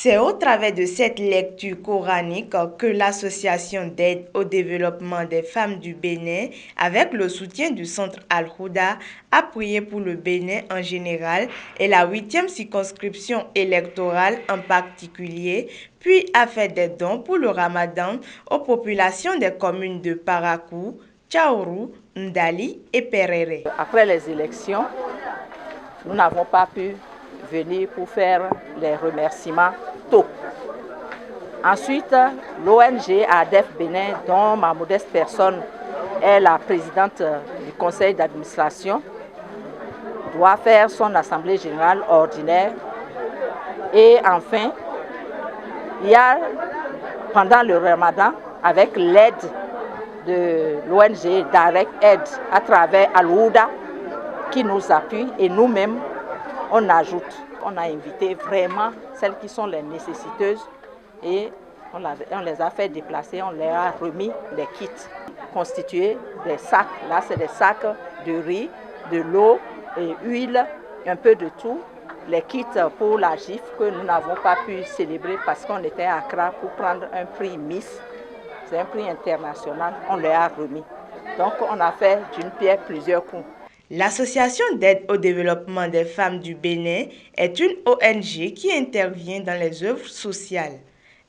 C'est au travers de cette lecture coranique que l'Association d'aide au développement des femmes du Bénin, avec le soutien du Centre Al-Houda, a prié pour le Bénin en général et la 8e circonscription électorale en particulier, puis a fait des dons pour le Ramadan aux populations des communes de Parakou, Tchaourou, Ndali et Perere. Après les élections, nous n'avons pas pu venir pour faire les remerciements tôt. Ensuite, l'ONG ADEF Bénin, dont ma modeste personne est la présidente du conseil d'administration, doit faire son assemblée générale ordinaire. Et enfin, il y a, pendant le Ramadan, avec l'aide de l'ONG Direct Aid à travers Al-Houda, qui nous appuie, et nous-mêmes, on ajoute. On a invité vraiment celles qui sont les nécessiteuses et on les a fait déplacer, on leur a remis des kits constitués des sacs. Là, c'est des sacs de riz, de l'eau et huile, un peu de tout. Les kits pour la GIF que nous n'avons pas pu célébrer parce qu'on était à Accra pour prendre un prix Miss. C'est un prix international, on leur a remis. Donc, on a fait d'une pierre plusieurs coups. L'Association d'aide au développement des femmes du Bénin est une ONG qui intervient dans les œuvres sociales.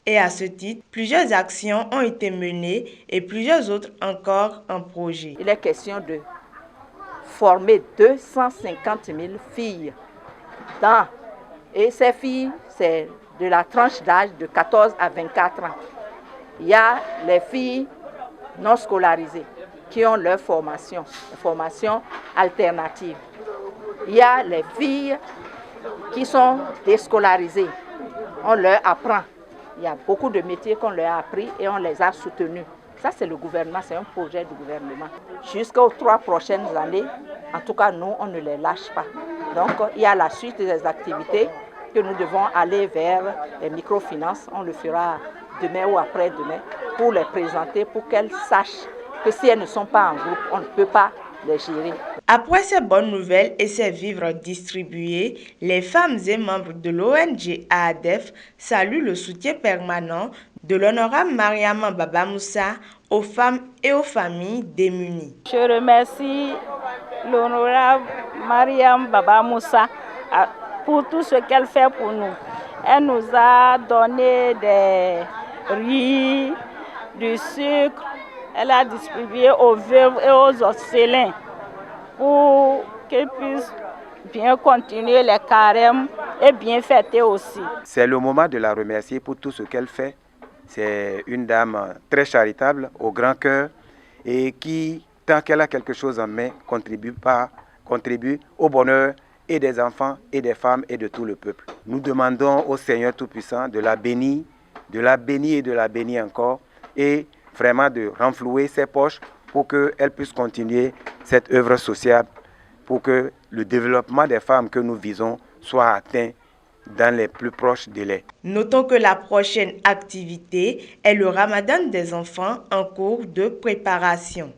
Et à ce titre, plusieurs actions ont été menées et plusieurs autres encore en projet. Il est question de former 250 000 filles. Et ces filles, c'est de la tranche d'âge de 14 à 24 ans. Il y a les filles non scolarisées qui ont leur formation alternative. Il y a les filles qui sont déscolarisées. On leur apprend. Il y a beaucoup de métiers qu'on leur a appris et on les a soutenus. Ça, c'est le gouvernement, c'est un projet du gouvernement. Jusqu'aux 3 prochaines années, en tout cas, nous, on ne les lâche pas. Donc, il y a la suite des activités que nous devons aller vers les microfinances. On le fera demain ou après-demain pour les présenter, pour qu'elles sachent que si elles ne sont pas en groupe, on ne peut pas les gérer. Après ces bonnes nouvelles et ces vivres distribués, les femmes et membres de l'ONG AADEF saluent le soutien permanent de l'honorable Mariam Baba Moussa aux femmes et aux familles démunies. Je remercie l'honorable Mariam Baba Moussa pour tout ce qu'elle fait pour nous. Elle nous a donné des riz, du sucre. Elle a distribué aux veuves et aux orphelins pour qu'ils puissent bien continuer les carèmes et bien fêter aussi. C'est le moment de la remercier pour tout ce qu'elle fait. C'est une dame très charitable, au grand cœur, et qui, tant qu'elle a quelque chose en main, contribue au bonheur et des enfants et des femmes et de tout le peuple. Nous demandons au Seigneur Tout-Puissant de la bénir et de la bénir encore, et vraiment de renflouer ses poches pour qu'elle puisse continuer cette œuvre sociale, pour que le développement des femmes que nous visons soit atteint dans les plus proches délais. Notons que la prochaine activité est le Ramadan des enfants en cours de préparation.